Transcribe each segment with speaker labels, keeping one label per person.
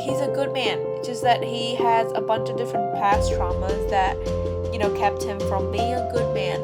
Speaker 1: he's a good man. It's just that he has a bunch of different past traumas that, kept him from being a good man.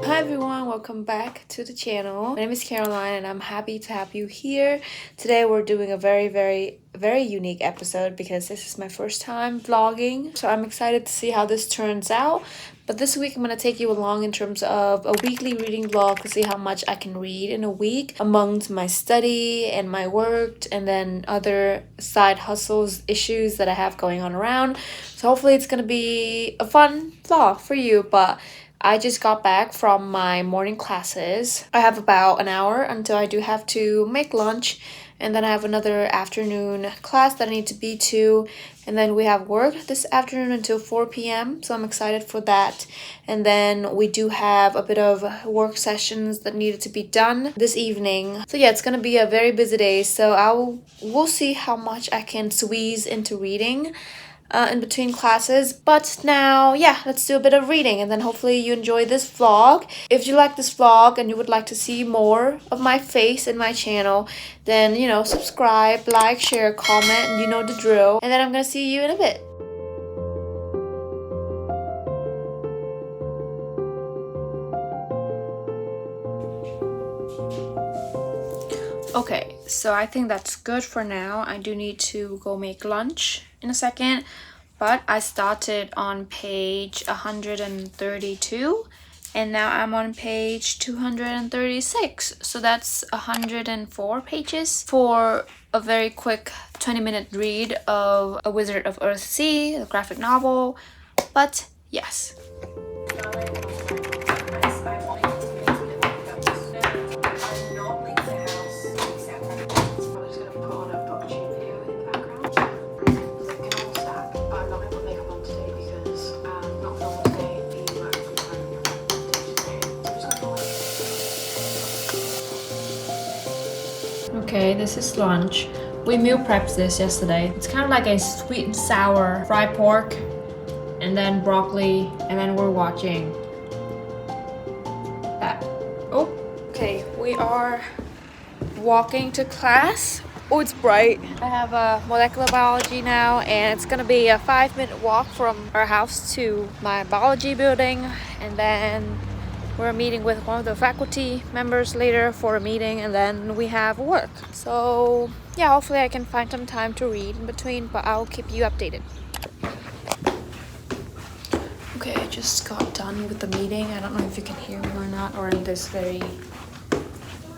Speaker 1: Hi everyone, welcome back to the channel. My name is Caroline and I'm happy to have you here. Today we're doing a very unique episode because this is my first time vlogging. So I'm excited to see how this turns out. But this week I'm going to take you along in terms of a weekly reading vlog to see how much I can read in a week amongst my study and my work and then other side hustles issues that I have going on around. So hopefully it's going to be a fun vlog for you. But I just got back from my morning classes. I have about an hour until I do have to make lunch. And then I have another afternoon class that I need to be to. And then we have work this afternoon until 4 p.m. So I'm excited for that. And then we do have a bit of work sessions that needed to be done this evening. So yeah, it's going to be a very busy day. So we'll see how much I can squeeze into reading in between classes. But now, yeah, let's do a bit of reading and then hopefully you enjoy this vlog. If you like this vlog and you would like to see more of my face in my channel, then, subscribe, like, share, comment, and you know the drill. And then I'm gonna see you in a bit. Okay, so I think that's good for now. I do need to go make lunch in a second, but I started on page 132 and now I'm on page 236. So that's 104 pages for a very quick 20-minute read of A Wizard of Earthsea, the graphic novel. But yes. Okay, this is lunch. We meal prepped this yesterday. It's kind of like a sweet and sour fried pork and then broccoli, and then we're watching that. Oh, okay, we are walking to class. Oh, it's bright. I have a molecular biology now, and it's gonna be a 5-minute walk from our house to my biology building, and then we're meeting with one of the faculty members later for a meeting, and then we have work. So yeah, hopefully I can find some time to read in between, but I'll keep you updated. Okay, I just got done with the meeting. I don't know if you can hear me or not, or in this very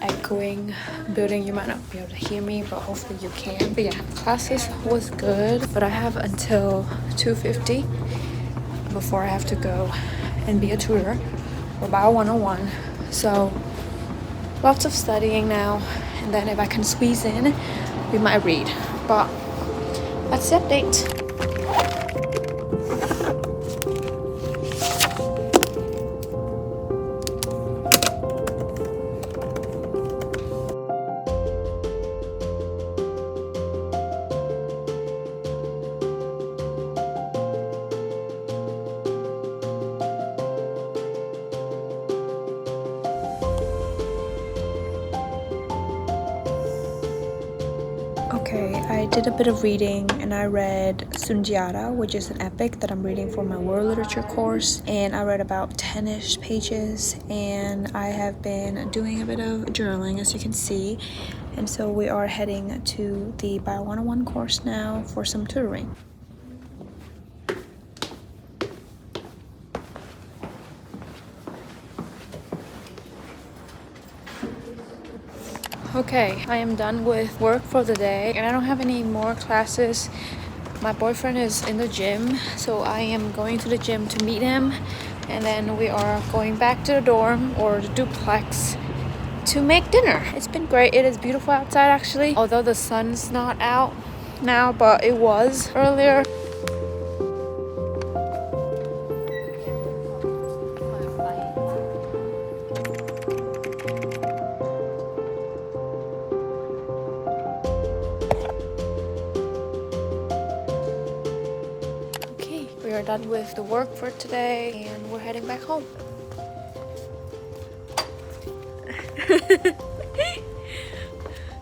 Speaker 1: echoing building you might not be able to hear me, but hopefully you can. But yeah, classes was good, but I have until 2:50 before I have to go and be a tutor for Bio 101. So lots of studying now, and then if I can squeeze in, we might read. But that's the update. Okay, I did a bit of reading and I read Sundiata, which is an epic that I'm reading for my world literature course, and I read about 10-ish pages, and I have been doing a bit of journaling, as you can see, and so we are heading to the Bio 101 course now for some tutoring. Okay, I am done with work for the day and I don't have any more classes. My boyfriend is in the gym, so I am going to the gym to meet him, and then we are going back to the dorm or the duplex to make dinner. It's been great. It is beautiful outside actually, although the sun's not out now, but it was earlier. We are done with the work for today and we're heading back home.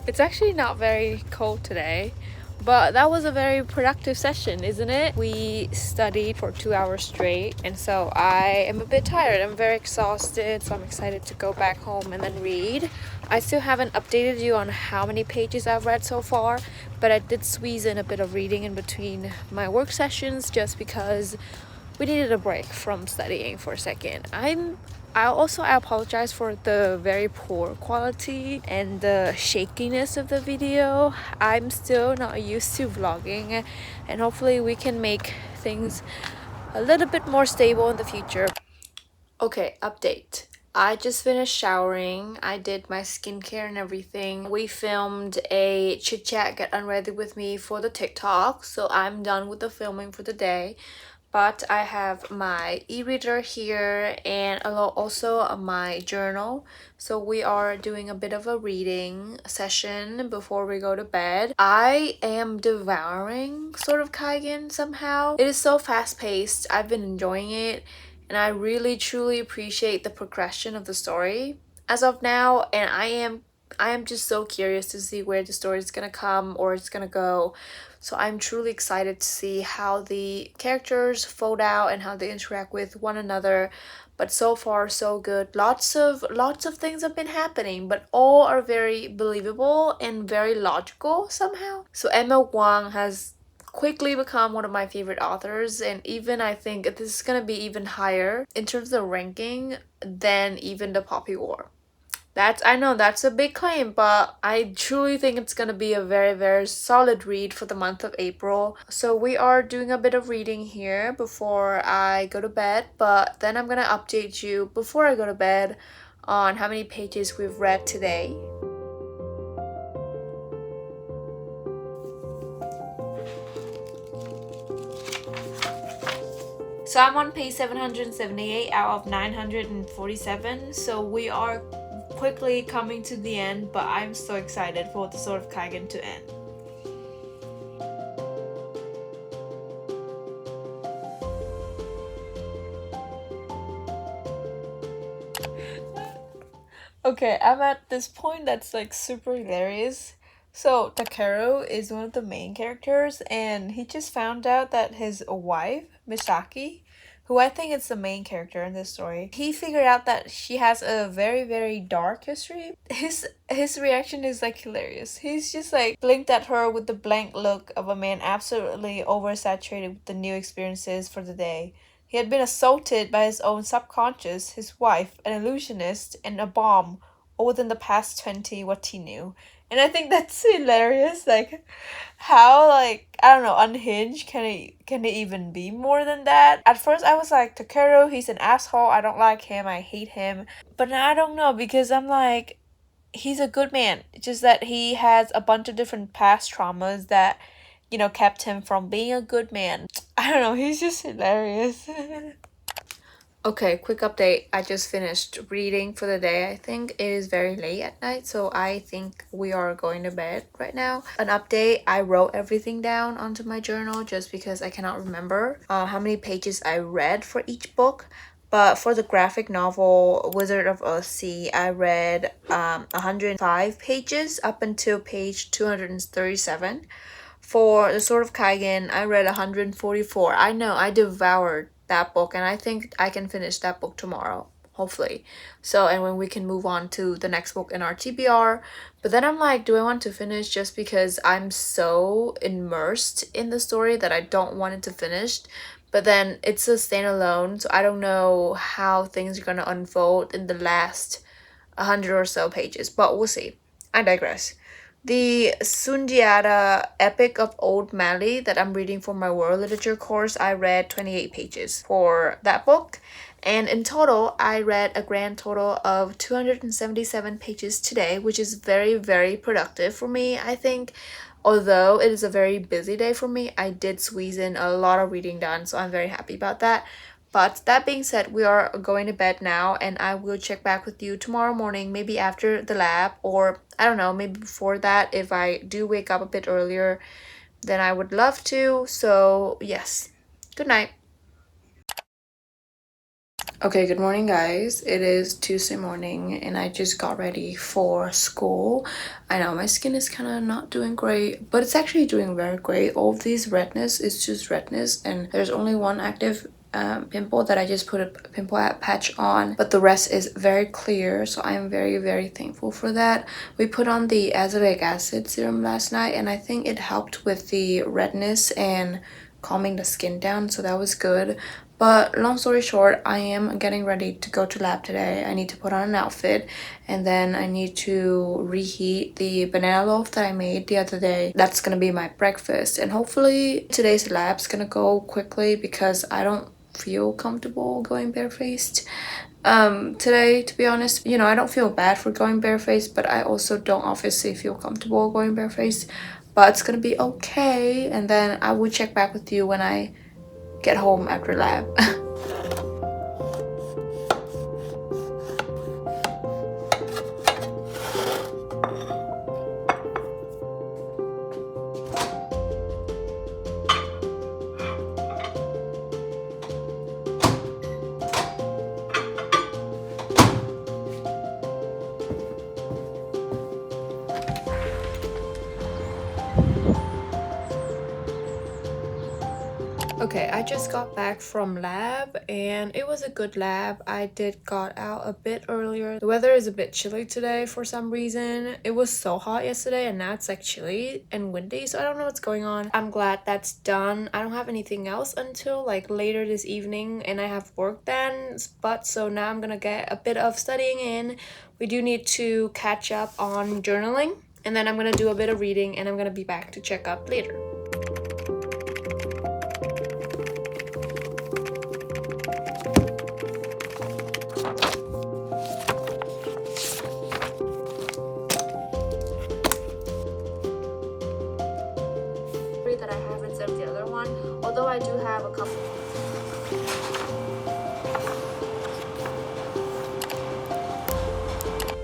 Speaker 1: It's actually not very cold today, but that was a very productive session, isn't it? We studied for 2 hours straight, and so I am a bit tired. I'm very exhausted, so I'm excited to go back home and then read. I still haven't updated you on how many pages I've read so far, but I did squeeze in a bit of reading in between my work sessions just because we needed a break from studying for a second. I apologize for the very poor quality and the shakiness of the video. I'm still not used to vlogging, and hopefully we can make things a little bit more stable in the future. Okay, update. I just finished showering. I did my skincare and everything. We filmed a chit chat get unready with me for the TikTok, so I'm done with the filming for the day. But I have my e-reader here and also my journal. So we are doing a bit of a reading session before we go to bed. I am devouring Sword of Kaigen somehow. It is so fast-paced. I've been enjoying it, and I really truly appreciate the progression of the story as of now, and I am just so curious to see where the story is gonna come or it's gonna go. So I'm truly excited to see how the characters fold out and how they interact with one another. But so far so good. Lots of things have been happening, but all are very believable and very logical somehow. So Emma Wang has quickly become one of my favorite authors, and even I think this is gonna be even higher in terms of the ranking than even the Poppy War. I know that's a big claim, but I truly think it's gonna be a very, very solid read for the month of April. So we are doing a bit of reading here before I go to bed, but then I'm gonna update you before I go to bed on how many pages we've read today. So I'm on page 778 out of 947, so we are quickly coming to the end, but I'm so excited for the Sword of Kaigen to end. Okay, I'm at this point that's like super hilarious. So Takeru is one of the main characters, and he just found out that his wife, Misaki, who I think is the main character in this story, he figured out that she has a very, very dark history. His reaction is like hilarious. He's just like blinked at her with the blank look of a man absolutely oversaturated with the new experiences for the day. He had been assaulted by his own subconscious, his wife, an illusionist, and a bomb, all within the past 20 what he knew. And I think that's hilarious. Like, how, like, I don't know, unhinged can he even be more than that? At first I was like, Takeru, he's an asshole. I don't like him. I hate him. But now I don't know, because I'm like, he's a good man. It's just that he has a bunch of different past traumas that, you know, kept him from being a good man. I don't know, he's just hilarious. Okay, quick update. I just finished reading for the day. I think it is very late at night, so I think we are going to bed right now. An update, I wrote everything down onto my journal just because I cannot remember how many pages I read for each book. But for the graphic novel Wizard of Earthsea, I read 105 pages up until page 237. For The Sword of Kaigen, I read 144. I know, I devoured that book, and I think I can finish that book tomorrow, hopefully. So, and when we can move on to the next book in our TBR. But then I'm like, do I want to finish just because I'm so immersed in the story that I don't want it to finish? But then it's a standalone, so I don't know how things are gonna unfold in the last 100 or so pages, but we'll see. I digress. The Sundiata Epic of Old Mali that I'm reading for my world literature course, I read 28 pages for that book. And in total, I read a grand total of 277 pages today, which is very, very productive for me, I think. Although it is a very busy day for me, I did squeeze in a lot of reading done, so I'm very happy about that. But that being said, we are going to bed now, and I will check back with you tomorrow morning, maybe after the lab, or I don't know, maybe before that. If I do wake up a bit earlier, then I would love to. So yes, good night. Okay, good morning, guys. It is Tuesday morning, and I just got ready for school. I know my skin is kind of not doing great, but it's actually doing very great. All of these redness is just redness, and there's only one active pimple that I just put a pimple patch on, but the rest is very clear, so I am very, very thankful for that. We put on the azelaic acid serum last night, and I think it helped with the redness and calming the skin down, so that was good. But long story short, I am getting ready to go to lab today. I need to put on an outfit, and then I need to reheat the banana loaf that I made the other day. That's gonna be my breakfast, and hopefully today's lab's gonna go quickly because I don't feel comfortable going barefaced today, to be honest. I don't feel bad for going barefaced, but I also don't obviously feel comfortable going barefaced. But it's gonna be okay, and then I will check back with you when I get home after lab. Okay, I just got back from lab and it was a good lab. I did got out a bit earlier. The weather is a bit chilly today for some reason. It was so hot yesterday and now it's like chilly and windy, so I don't know what's going on. I'm glad that's done. I don't have anything else until like later this evening and I have work then, but so now I'm gonna get a bit of studying in. We do need to catch up on journaling, and then I'm gonna do a bit of reading and I'm gonna be back to check up later. That I have instead of the other one, although I do have a couple.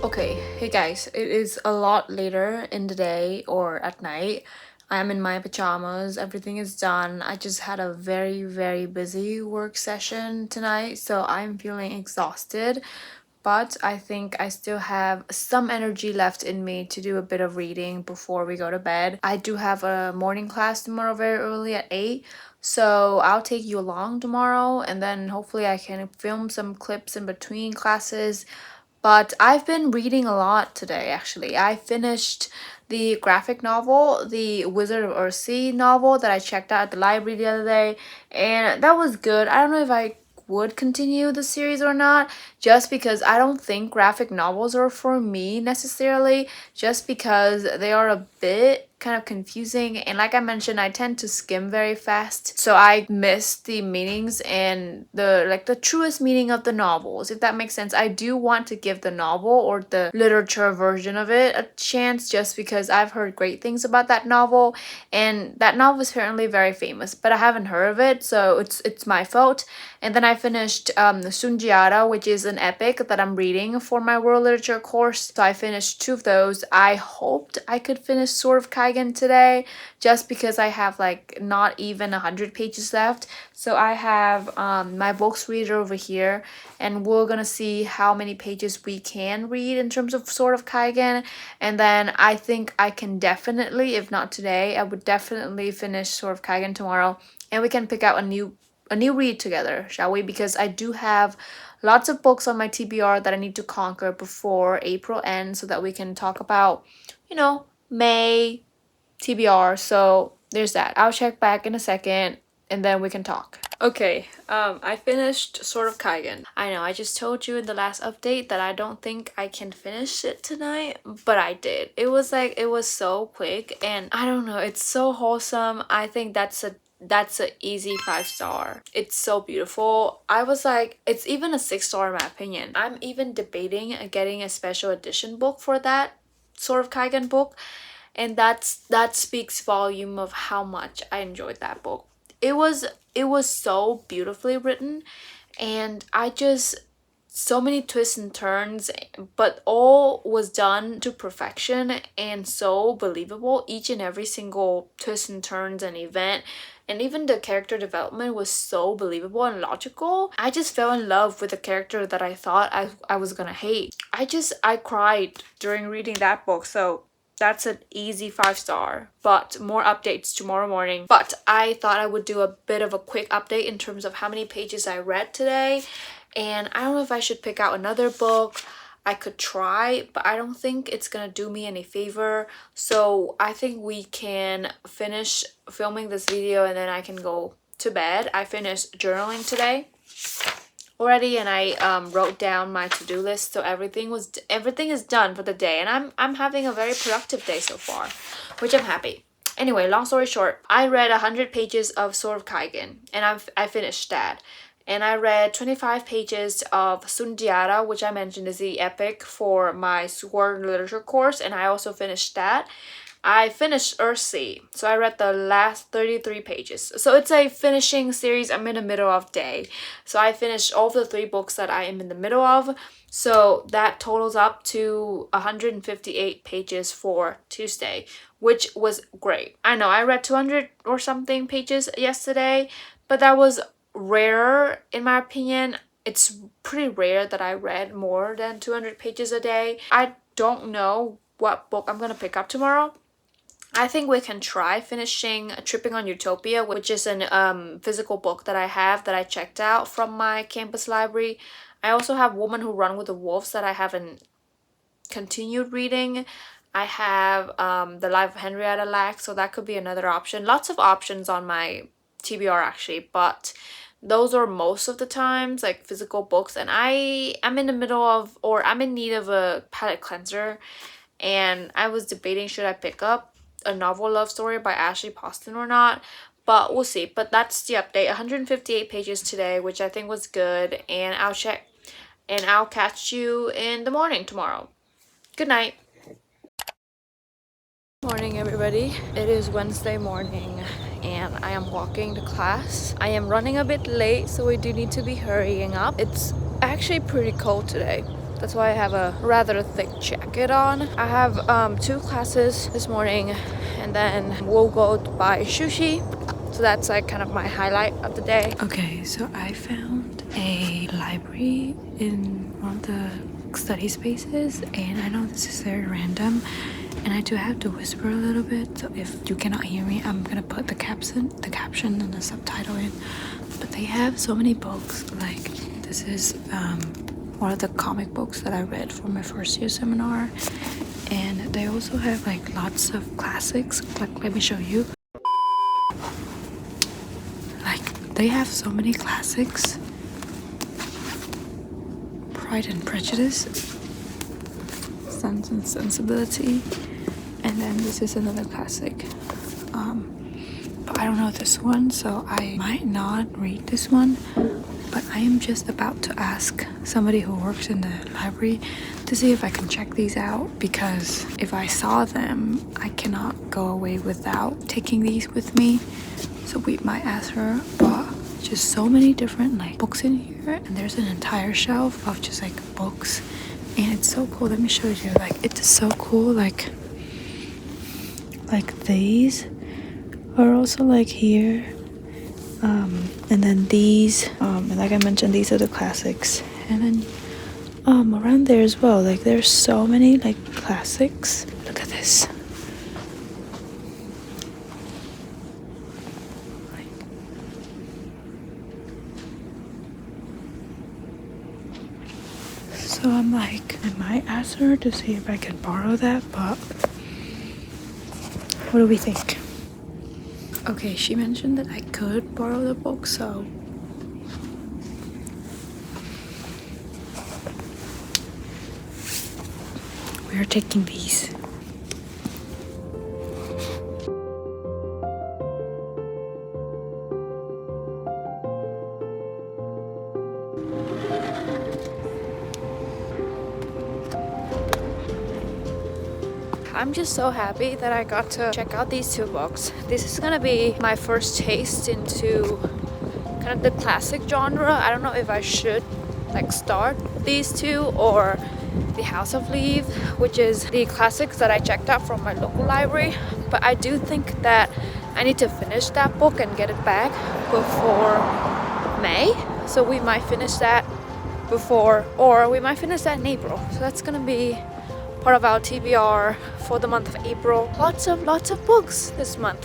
Speaker 1: Okay, hey guys, it is a lot later in the day or at night. I'm in my pajamas, everything is done. I just had a very, very busy work session tonight, so I'm feeling exhausted. But I think I still have some energy left in me to do a bit of reading before we go to bed. I do have a morning class tomorrow very early at 8, so I'll take you along tomorrow, and then hopefully I can film some clips in between classes. But I've been reading a lot today, actually. I finished the graphic novel, the Wizard of Earthsea novel that I checked out at the library the other day, and that was good. I don't know if I would continue the series or not, just because I don't think graphic novels are for me necessarily, just because they are a bit kind of confusing, and like I mentioned, I tend to skim very fast, so I miss the meanings and the truest meaning of the novels, if that makes sense. I do want to give the novel or the literature version of it a chance, just because I've heard great things about that novel, and that novel is apparently very famous, but I haven't heard of it, so it's my fault. And then I finished Sunjiata, which is an epic that I'm reading for my world literature course. So I finished 2 of those. I hoped I could finish Sword of Kaigen today, just because I have like not even 100 pages left. So I have my books reader over here, and we're gonna see how many pages we can read in terms of Sword of Kaigen. And then I think I can definitely, if not today, I would definitely finish Sword of Kaigen tomorrow, and we can pick out a new read together, shall we? Because I do have lots of books on my TBR that I need to conquer before April ends, so that we can talk about, May TBR. So there's that. I'll check back in a second and then we can talk. Okay, I finished Sword of Kaigen. I know, I just told you in the last update that I don't think I can finish it tonight, but I did. It was so quick, and I don't know, it's so wholesome. I think that's a easy 5-star. It's so beautiful. I was like, it's even a 6-star in my opinion. I'm even debating getting a special edition book for that Sword of Kaigen book, and that speaks volume of how much I enjoyed that book. It was so beautifully written, and I just, so many twists and turns, but all was done to perfection and so believable. Each and every single twist and turns and event and even the character development was so believable and logical. I just fell in love with the character that I thought I was gonna hate. I cried during reading that book, so that's an easy 5-star. But more updates tomorrow morning. But I thought I would do a bit of a quick update in terms of how many pages I read today. And I don't know if I should pick out another book. I could try, but I don't think it's gonna do me any favor. So I think we can finish filming this video and then I can go to bed. I finished journaling today already, and I wrote down my to-do list, so everything is done for the day, and I'm having a very productive day so far, which I'm happy. Anyway, long story short, I read 100 pages of Sword of Kaigen, and I finished that. And I read 25 pages of Sundiata, which I mentioned is the epic for my sword literature course, and I also finished that. I finished Earthsea, so I read the last 33 pages. So it's a finishing series. I'm in the middle of day. So I finished all of the 3 books that I am in the middle of. So that totals up to 158 pages for Tuesday, which was great. I know I read 200 or something pages yesterday, but that was rare in my opinion. It's pretty rare that I read more than 200 pages a day. I don't know what book I'm gonna pick up tomorrow. I think we can try finishing Tripping on Utopia, which is an physical book that I have that I checked out from my campus library. I also have Woman Who Run with the Wolves that I haven't continued reading. I have The Life of Henrietta Lacks, so that could be another option. Lots of options on my TBR actually, but those are most of the times like physical books, and I'm in the middle of, or I'm in need of a palate cleanser, and I was debating should I pick up a novel love story by Ashley Poston or not, but we'll see. But that's the update. 158 pages today, which I think was good, and I'll catch you in the morning tomorrow. Good night. Morning everybody. It is Wednesday morning and I am walking to class. I am running a bit late, so we do need to be hurrying up. It's actually pretty cold today. That's why I have a rather thick jacket on. I have 2 classes this morning, and then we'll go buy sushi. So that's like kind of my highlight of the day. Okay, so I found a library in one of the study spaces, and I know this is very random and I do have to whisper a little bit, so if you cannot hear me, I'm gonna put the caption and the subtitle in. But they have so many books. Like this is one of the comic books that I read for my first year seminar, and they also have like lots of classics. Like, let me show you. Like they have so many classics. Pride and Prejudice, Sense and Sensibility, and then this is another classic. But I don't know this one, so I might not read this one. But I am just about to ask somebody who works in the library to see if I can check these out, because if I saw them, I cannot go away without taking these with me. So we might ask her, but just so many different like books in here, and there's an entire shelf of just like books, and it's so cool. Let me show you. Like it's so cool. Like these are also like here, and then these, and like I mentioned, these are the classics, and then around there as well. Like there's so many like classics. Look at this. So I'm like, I might ask her to see if I can borrow that, but what do we think? Okay, she mentioned that I could borrow the book, so we're taking these. I'm just so happy that I got to check out these 2 books. This is gonna be my first taste into kind of the classic genre. I don't know if I should like start these 2 or The House of Leaves, which is the classics that I checked out from my local library. But I do think that I need to finish that book and get it back before May. So we might finish that before, or we might finish that in April. So that's gonna be part of our TBR for the month of April. Lots of books this month.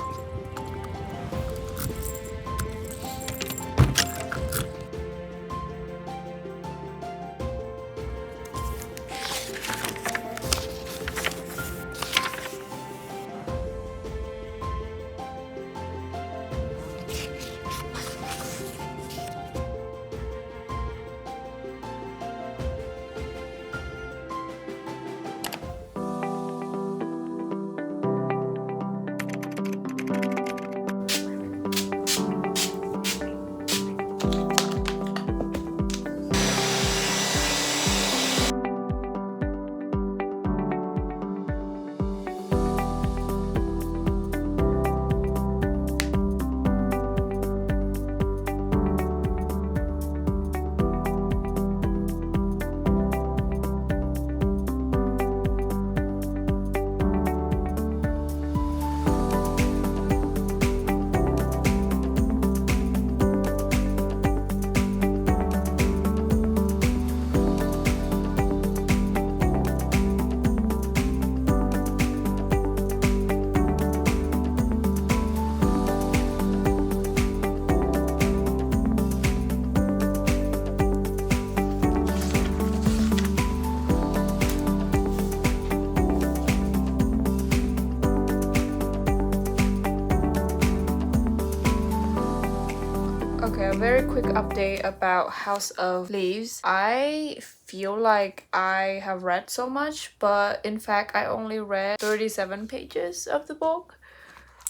Speaker 1: Okay, a very quick update about House of Leaves. I feel like I have read so much, but in fact, I only read 37 pages of the book,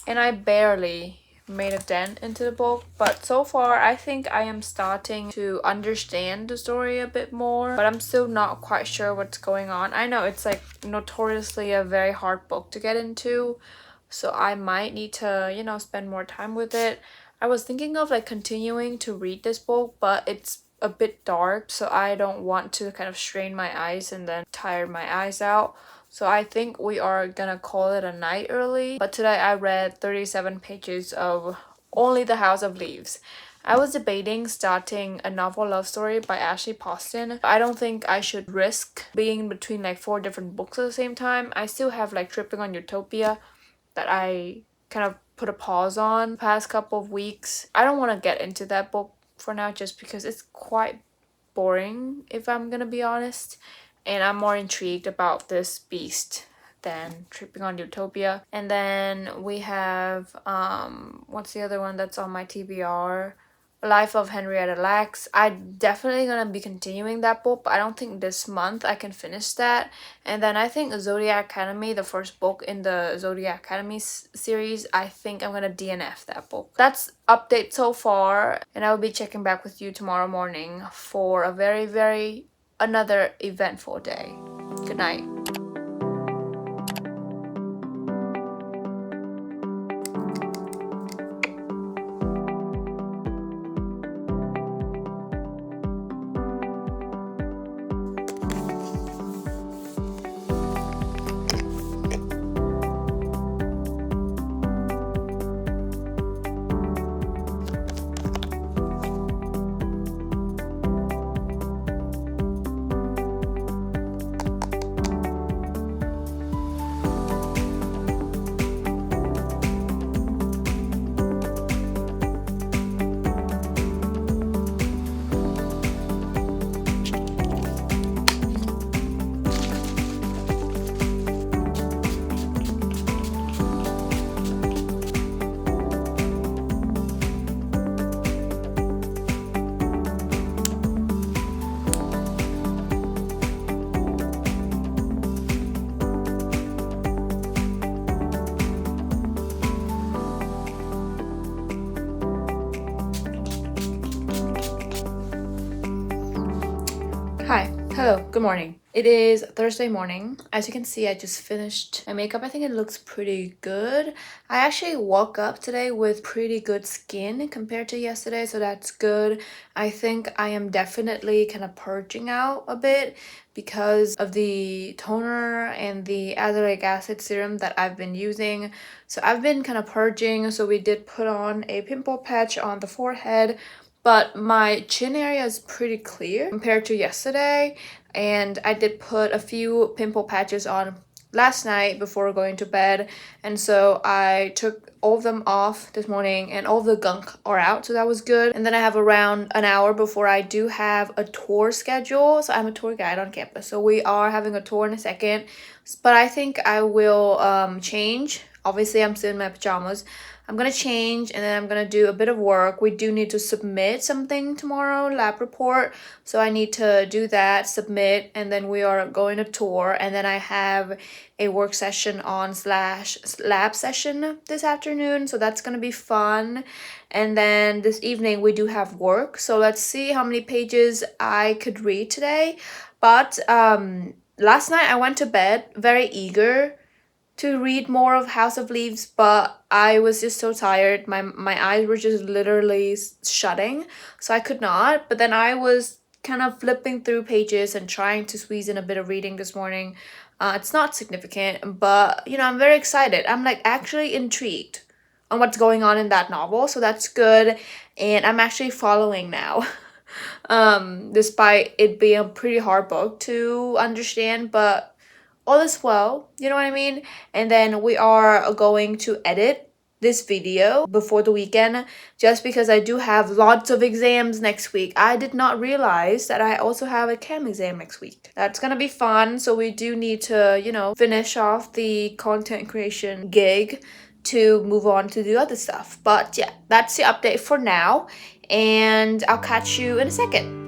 Speaker 1: and I barely made a dent into the book. But so far, I think I am starting to understand the story a bit more, but I'm still not quite sure what's going on. I know it's like notoriously a very hard book to get into, so I might need to, spend more time with it. I was thinking of like continuing to read this book, but it's a bit dark, so I don't want to kind of strain my eyes and then tire my eyes out. So I think we are gonna call it a night early. But today I read 37 pages of only The House of Leaves. I was debating starting a novel love story by Ashley Poston. I don't think I should risk being between like 4 different books at the same time. I still have like Tripping on Utopia that I kind of put a pause on the past couple of weeks. I don't want to get into that book for now just because it's quite boring, if I'm gonna be honest. And I'm more intrigued about this beast than Tripping on Utopia. And then we have what's the other one that's on my TBR? Life of Henrietta Lacks. I'm definitely gonna be continuing that book, but I don't think this month I can finish that. And then I think Zodiac Academy, the first book in the Zodiac Academy series, I think I'm gonna DNF that book. That's update so far, and I will be checking back with you tomorrow morning for a very another eventful day. Good night. Hi. Hello. Good morning. It is Thursday morning. As you can see, I just finished my makeup. I think it looks pretty good. I actually woke up today with pretty good skin compared to yesterday, so that's good. I think I am definitely kind of purging out a bit because of the toner and the azelaic acid serum that I've been using. So I've been kind of purging. So we did put on a pimple patch on the forehead, but my chin area is pretty clear compared to yesterday. And I did put a few pimple patches on last night before going to bed, and so I took all of them off this morning and all of the gunk are out, so that was good. And then I have around an hour before I do have a tour schedule. So I'm a tour guide on campus, so we are having a tour in a second, but I think I will change. Obviously I'm still in my pajamas. I'm gonna change and then I'm gonna do a bit of work. We do need to submit something tomorrow, lab report. So I need to do that, submit, and then we are going to tour. And then I have a work session on slash lab session this afternoon. So that's gonna be fun. And then this evening we do have work. So let's see how many pages I could read today. But last night I went to bed very eager to read more of House of Leaves, but I was just so tired. My eyes were just literally shutting, so I could not. But then I was kind of flipping through pages and trying to squeeze in a bit of reading this morning. It's not significant, but you know, I'm very excited. I'm like actually intrigued on what's going on in that novel, so that's good. And I'm actually following now. Despite it being a pretty hard book to understand, but all is well, you know what I mean? And then we are going to edit this video before the weekend just because I do have lots of exams next week. I did not realize that I also have a chem exam next week. That's gonna be fun, so we do need to, you know, finish off the content creation gig to move on to do other stuff. But yeah, that's the update for now, and I'll catch you in a second.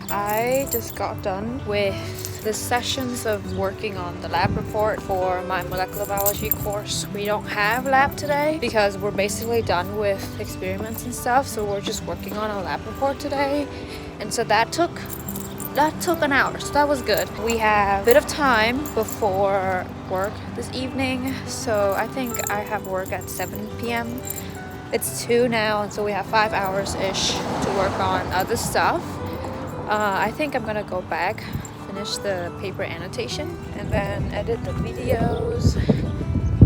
Speaker 1: I just got done with the sessions of working on the lab report for my molecular biology course. We don't have lab today because we're basically done with experiments and stuff, so we're just working on a lab report today. And so that took an hour, so that was good. We have a bit of time before work this evening, so I think I have work at 7 p.m. It's 2 now, and so we have 5 hours-ish to work on other stuff. I think I'm gonna go back, finish the paper annotation, and then edit the videos.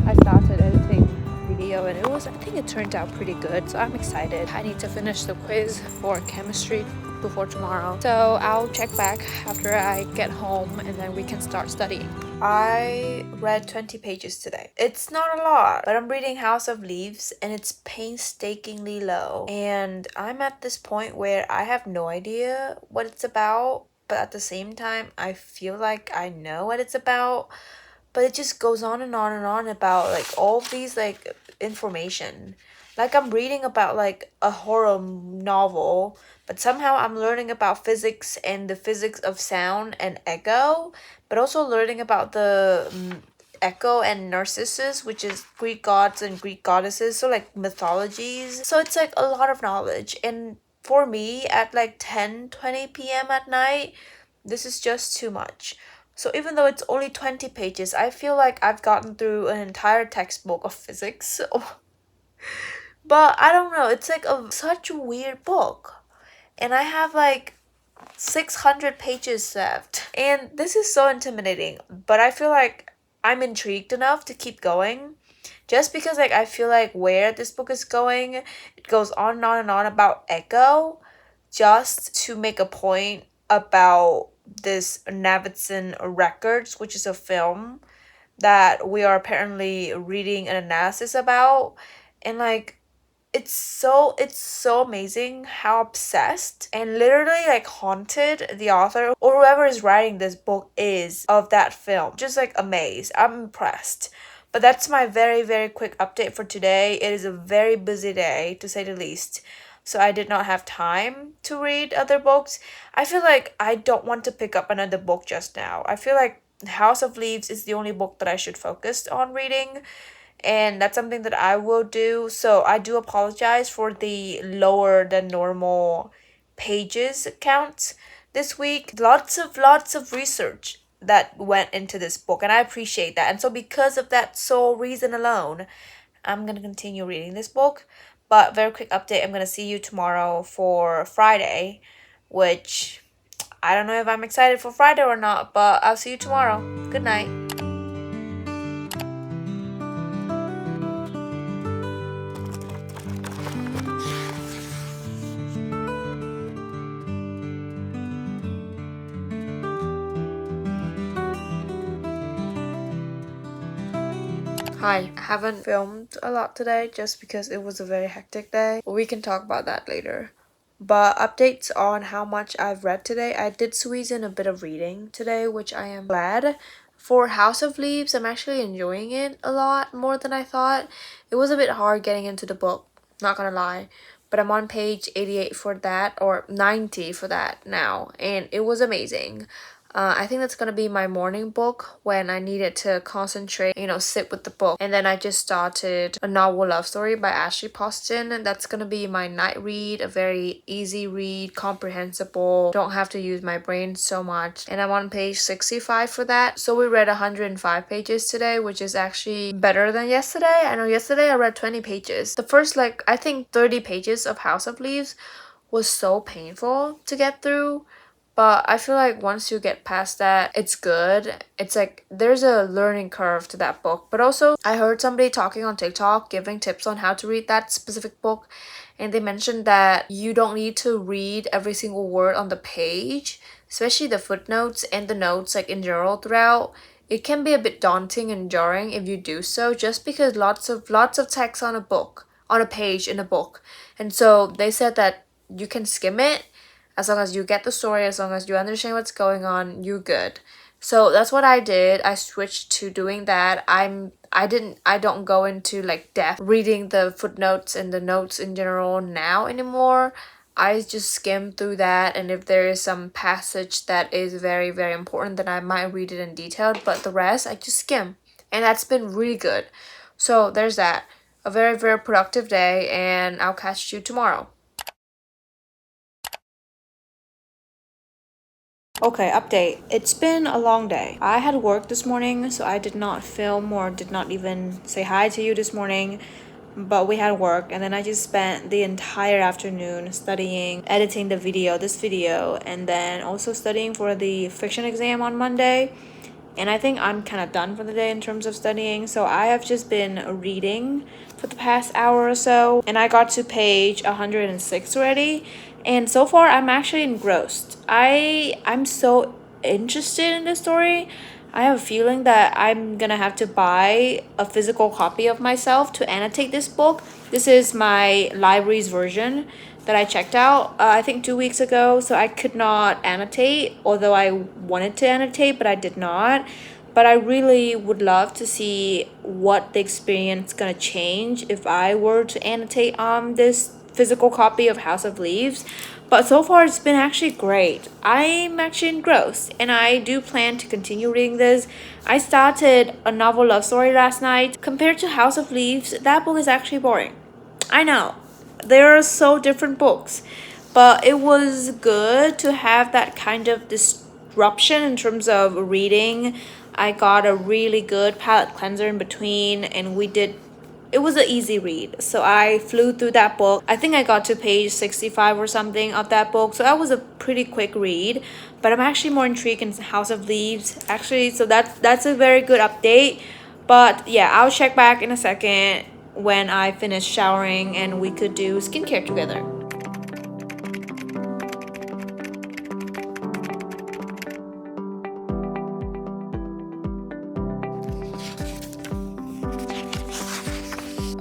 Speaker 1: I started editing video and I think it turned out pretty good, so I'm excited. I need to finish the quiz for chemistry before tomorrow, so I'll check back after I get home and then we can start studying. I read 20 pages today. It's not a lot, but I'm reading House of Leaves and it's painstakingly low. And I'm at this point where I have no idea what it's about, but at the same time, I feel like I know what it's about. But it just goes on and on and on about like all these like information. Like I'm reading about like a horror novel, but somehow I'm learning about physics and the physics of sound and echo, but also learning about the Echo and Narcissus, which is Greek gods and Greek goddesses, so like mythologies. So it's like a lot of knowledge. And for me, at like 10-20 p.m. at night, this is just too much. So even though it's only 20 pages, I feel like I've gotten through an entire textbook of physics. But I don't know, it's like such a weird book. And I have like 600 pages left. And this is so intimidating, but I feel like I'm intrigued enough to keep going. Just because like I feel like where this book is going, it goes on and on and on about Echo, just to make a point about this Navidson Records, which is a film that we are apparently reading an analysis about. And like it's so amazing how obsessed and literally like haunted the author or whoever is writing this book is of that film. Just like amazed. I'm impressed. But that's my very quick update for today. It is a very busy day, to say the least. so I did not have time to read other books. I feel like I don't want to pick up another book just now. I feel like House of Leaves is the only book that I should focus on reading, and that's something that I will do. So I do apologize for the lower than normal pages count this week. Lots of research that went into this book, and I appreciate that. And so because of that sole reason alone, I'm gonna continue reading this book. But very quick update, I'm gonna see you tomorrow for Friday, which I don't know if I'm excited for Friday or not, but I'll see you tomorrow. Good night. Hi, I haven't filmed a lot today just because it was a very hectic day. We can talk about that later. But updates on how much I've read today. I did squeeze in a bit of reading today, which I am glad. For House of Leaves, I'm actually enjoying it a lot more than I thought. It was a bit hard getting into the book, not gonna lie. But I'm on page 88 for that, or 90 for that now, and it was amazing. I think that's gonna be my morning book when I needed to concentrate, sit with the book. And then I just started A Novel Love Story by Ashley Poston, and that's gonna be my night read, a very easy read, comprehensible, don't have to use my brain so much. And I'm on page 65 for that. So we read 105 pages today, which is actually better than yesterday. I know yesterday I read 20 pages. The first, I think 30 pages of House of Leaves was so painful to get through. But I feel like once you get past that, it's good. It's like there's a learning curve to that book. But also, I heard somebody talking on TikTok giving tips on how to read that specific book. And they mentioned that you don't need to read every single word on the page, especially the footnotes and the notes, in general throughout. It can be a bit daunting and jarring if you do so, just because lots of text on a page in a book. And so they said that you can skim it as long as you get the story, as long as you understand what's going on, you're good. So that's what I did. I switched to doing that. I don't go into depth reading the footnotes and the notes in general now anymore. I just skim through that, and if there is some passage that is very, very important, then I might read it in detail, but the rest I just skim. And that's been really good. So there's that. A very, very productive day, and I'll catch you tomorrow. Okay, update. It's been a long day. I had work this morning, so I did not film or did not even say hi to you this morning. But we had work, and then I just spent the entire afternoon studying, editing this video, and then also studying for the fiction exam on Monday. And I think I'm kind of done for the day in terms of studying, so I have just been reading for the past hour or so, and I got to page 106 already. And so far, I'm actually engrossed. I'm so interested in this story. I have a feeling that I'm gonna have to buy a physical copy of myself to annotate this book. This is my library's version that I checked out, I think 2 weeks ago. So I could not annotate, although I wanted to annotate, but I did not. But I really would love to see what the experience gonna change if I were to annotate on this physical copy of House of Leaves. But so far, it's been actually great. I'm actually engrossed, and I do plan to continue reading this. I started A Novel Love Story last night. Compared to House of Leaves, that book is actually boring. I know, they are so different books, but it was good to have that kind of disruption in terms of reading. I got a really good palate cleanser in between, and it was an easy read. So I flew through that book. I think I got to page 65 or something of that book. So that was a pretty quick read. But I'm actually more intrigued in House of Leaves, actually. So that's a very good update. But yeah, I'll check back in a second when I finish showering and we could do skincare together.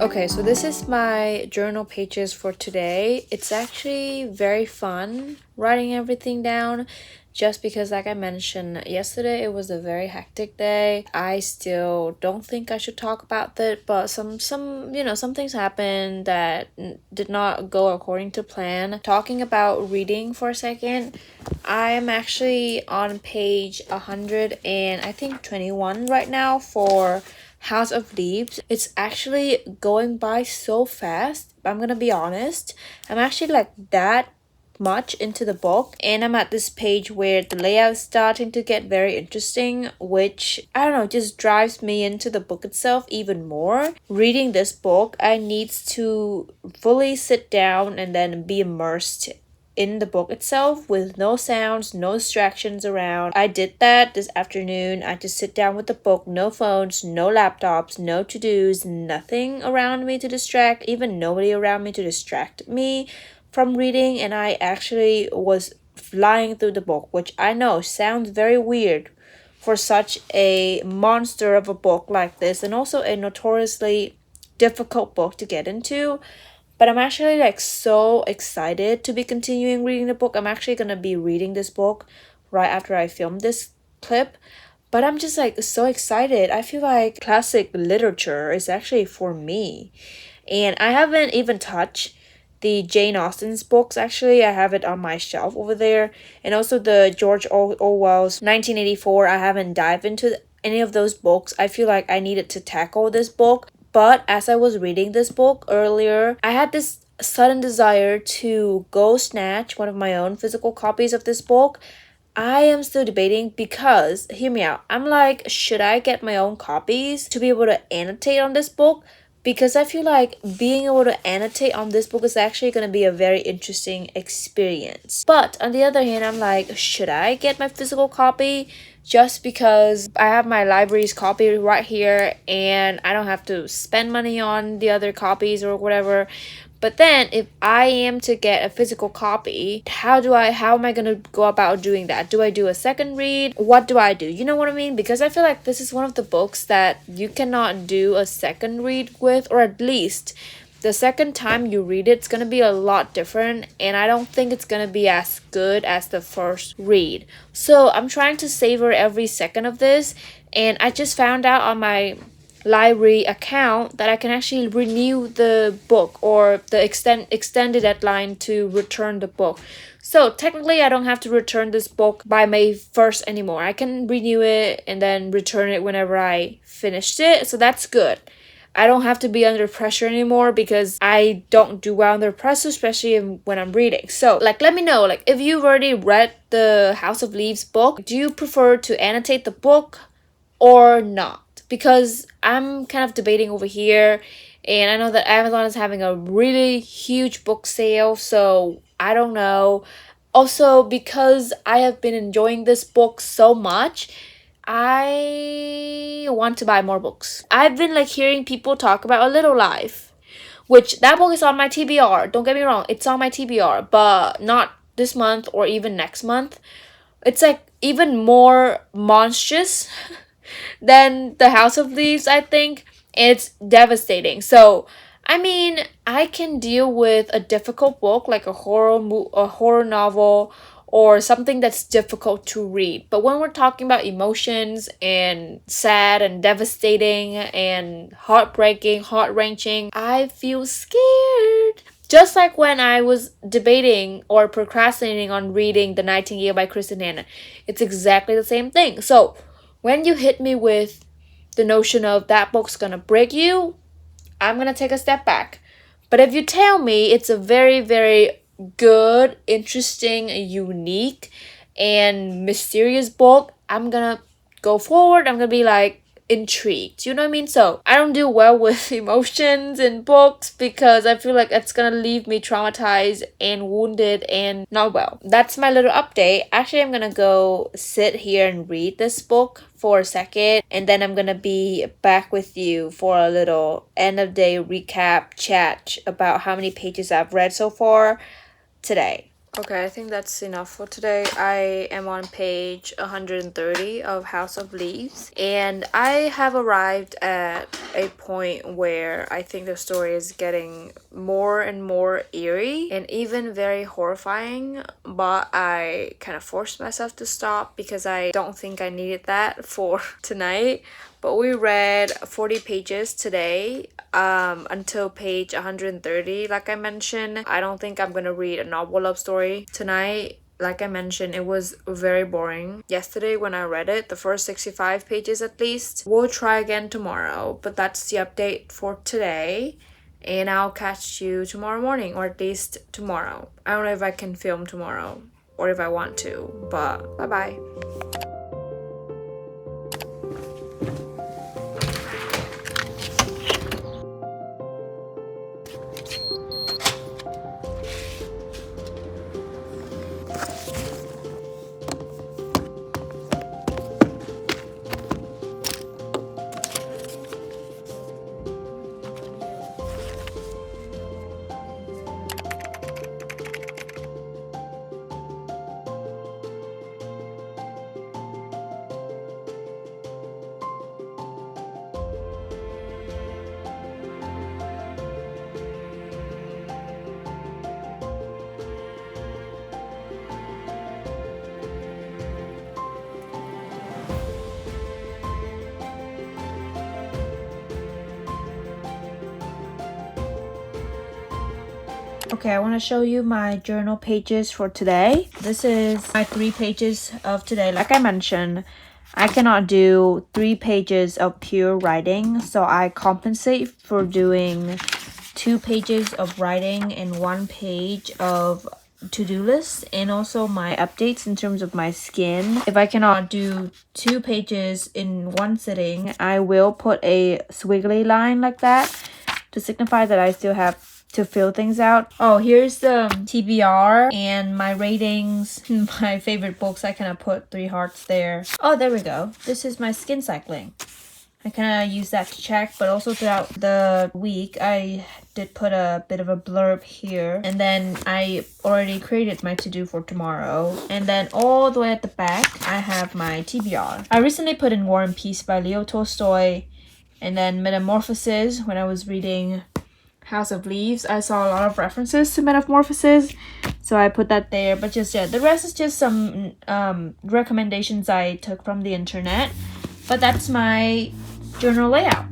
Speaker 1: Okay, so this is my journal pages for today. It's actually very fun writing everything down just because, like I mentioned yesterday, it was a very hectic day. I still don't think I should talk about that, but some things happened that did not go according to plan. Talking about reading for a second, I am actually on page 100 and I think 21 right now for House of Leaves. It's actually going by so fast. I'm gonna be honest. I'm actually like that much into the book, and I'm at this page where the layout's starting to get very interesting, which I don't know, just drives me into the book itself even more. Reading this book, I need to fully sit down and then be immersed in the book itself with no sounds, no distractions around. I did that this afternoon. I just sit down with the book, no phones, no laptops, no to-dos, nothing around me to distract, even nobody around me to distract me from reading, and I actually was flying through the book, which I know sounds very weird for such a monster of a book like this, and also a notoriously difficult book to get into. But I'm actually like so excited to be continuing reading the book. I'm actually gonna be reading this book right after I film this clip. But I'm just like so excited. I feel like classic literature is actually for me. And I haven't even touched the Jane Austen's books actually. I have it on my shelf over there. And also the George Orwell's 1984. I haven't dived into any of those books. I feel like I needed to tackle this book. But as I was reading this book earlier, I had this sudden desire to go snatch one of my own physical copies of this book. I am still debating because, hear me out, I'm like, should I get my own copies to be able to annotate on this book? Because I feel like being able to annotate on this book is actually going to be a very interesting experience. But on the other hand, I'm like, should I get my physical copy? Just because I have my library's copy right here and I don't have to spend money on the other copies or whatever. But then if I am to get a physical copy, how am I gonna go about doing that? Do I do a second read? What do I do? You know what I mean? Because I feel like this is one of the books that you cannot do a second read with, or at least the second time you read it, it's gonna be a lot different, and I don't think it's gonna be as good as the first read. So I'm trying to savor every second of this, and I just found out on my library account that I can actually renew the book, or the extended deadline to return the book. So technically I don't have to return this book by May 1st anymore. I can renew it and then return it whenever I finished it. So that's good. I don't have to be under pressure anymore because I don't do well under pressure, especially when I'm reading. So, like, let me know, like, if you've already read the House of Leaves book, do you prefer to annotate the book or not? Because I'm kind of debating over here, and I know that Amazon is having a really huge book sale, so I don't know. Also, because I have been enjoying this book so much, I want to buy more books. I've been like hearing people talk about A Little Life, which that book is on my TBR. Don't get me wrong, it's on my TBR, but not this month or even next month. It's like even more monstrous than The House of Leaves, I think. It's devastating. So, I mean, I can deal with a difficult book like a horror novel, or something that's difficult to read. But when we're talking about emotions and sad and devastating and heartbreaking, heart-wrenching, I feel scared. Just like when I was debating or procrastinating on reading The Nightingale by Kristen Hanna. It's exactly the same thing. So, when you hit me with the notion of that book's gonna break you, I'm gonna take a step back. But if you tell me it's a very, very good, interesting, unique, and mysterious book, I'm gonna go forward. I'm gonna be like intrigued. You know what I mean? So I don't do well with emotions in books because I feel like it's gonna leave me traumatized and wounded and not well. That's my little update. Actually, I'm gonna go sit here and read this book for a second, and then I'm gonna be back with you for a little end of day recap chat about how many pages I've read so far today. Okay, I think that's enough for today. I am on page 130 of House of Leaves, and I have arrived at a point where I think the story is getting more and more eerie and even very horrifying, but I kind of forced myself to stop because I don't think I needed that for tonight. But we read 40 pages today until page 130. Like I mentioned, I don't think I'm gonna read a novel love story tonight. Like I mentioned, it was very boring yesterday when I read it, the first 65 pages at least. We'll try again tomorrow, but that's the update for today. And I'll catch you tomorrow morning, or at least tomorrow. I don't know if I can film tomorrow or if I want to, but bye bye. Okay, I want to show you my journal pages for today. This is my 3 pages of today. Like I mentioned, I cannot do 3 pages of pure writing, so I compensate for doing 2 pages of writing and 1 page of to-do list, and also my updates in terms of my skin. If I cannot do 2 pages in one sitting, I will put a squiggly line like that to signify that I still have to fill things out. Oh, here's the TBR and my ratings, my favorite books. I kind of put 3 hearts there. Oh, there we go. This is my skin cycling. I kind of use that to check, but also throughout the week, I did put a bit of a blurb here. And then I already created my to-do for tomorrow. And then all the way at the back, I have my TBR. I recently put in War and Peace by Leo Tolstoy, and then Metamorphoses when I was reading House of Leaves. I saw a lot of references to Metamorphoses, so I put that there. But just, yeah, the rest is just some recommendations I took from the internet. But that's my journal layout.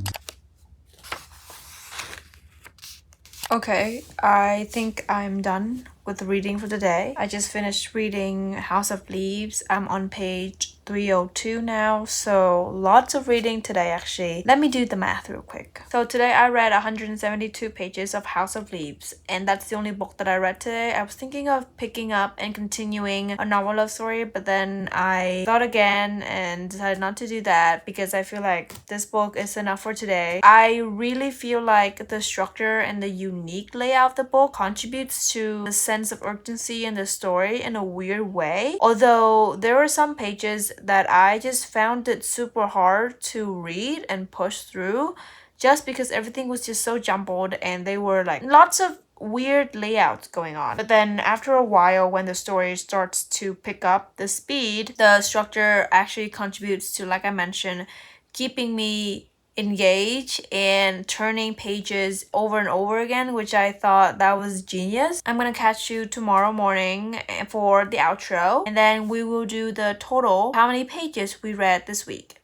Speaker 1: Okay, I think I'm done with the reading for the day. I just finished reading House of Leaves. I'm on page 302 now, so lots of reading today actually. Let me do the math real quick. So today I read 172 pages of House of Leaves, and that's the only book that I read today. I was thinking of picking up and continuing a novel love story, but then I thought again and decided not to do that because I feel like this book is enough for today. I really feel like the structure and the unique layout of the book contributes to the sense of urgency in the story in a weird way. Although there were some pages that I just found it super hard to read and push through just because everything was just so jumbled and they were like lots of weird layouts going on. But then after a while, when the story starts to pick up the speed, the structure actually contributes to, like I mentioned, keeping me engaged and turning pages over and over again, which I thought that was genius. I'm gonna catch you tomorrow morning for the outro, and then we will do the total how many pages we read this week.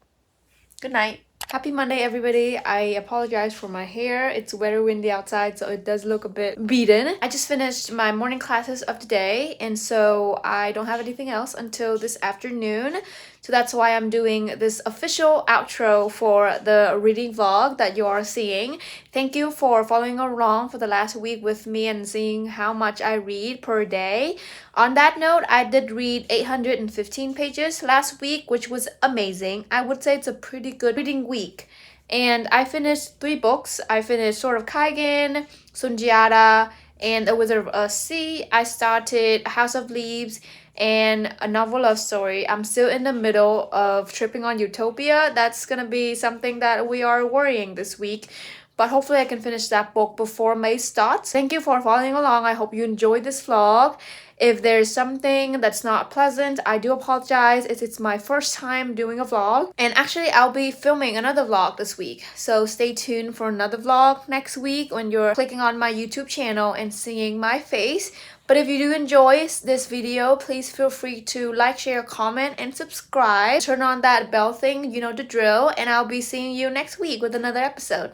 Speaker 1: Good night. Happy Monday, everybody. I apologize for my hair. It's very windy outside, so it does look a bit beaten. I just finished my morning classes of the day, and so I don't have anything else until this afternoon. So that's why I'm doing this official outro for the reading vlog that you are seeing. Thank you for following along for the last week with me and seeing how much I read per day. On that note, I did read 815 pages last week, which was amazing. I would say it's a pretty good reading week. And I finished 3 books. I finished Sword of Kaigen, Sundiata, and The Wizard of Sea. I started House of Leaves and a novel love story. I'm still in the middle of tripping on Utopia. That's gonna be something that we are worrying this week. but hopefully I can finish that book before May starts. Thank you for following along. I hope you enjoyed this vlog. If there's something that's not pleasant, I do apologize. It's my first time doing a vlog. And actually, I'll be filming another vlog this week. So stay tuned for another vlog next week when you're clicking on my YouTube channel and seeing my face. But if you do enjoy this video, please feel free to like, share, comment, and subscribe. Turn on that bell thing, you know the drill. And I'll be seeing you next week with another episode.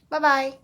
Speaker 1: Bye-bye.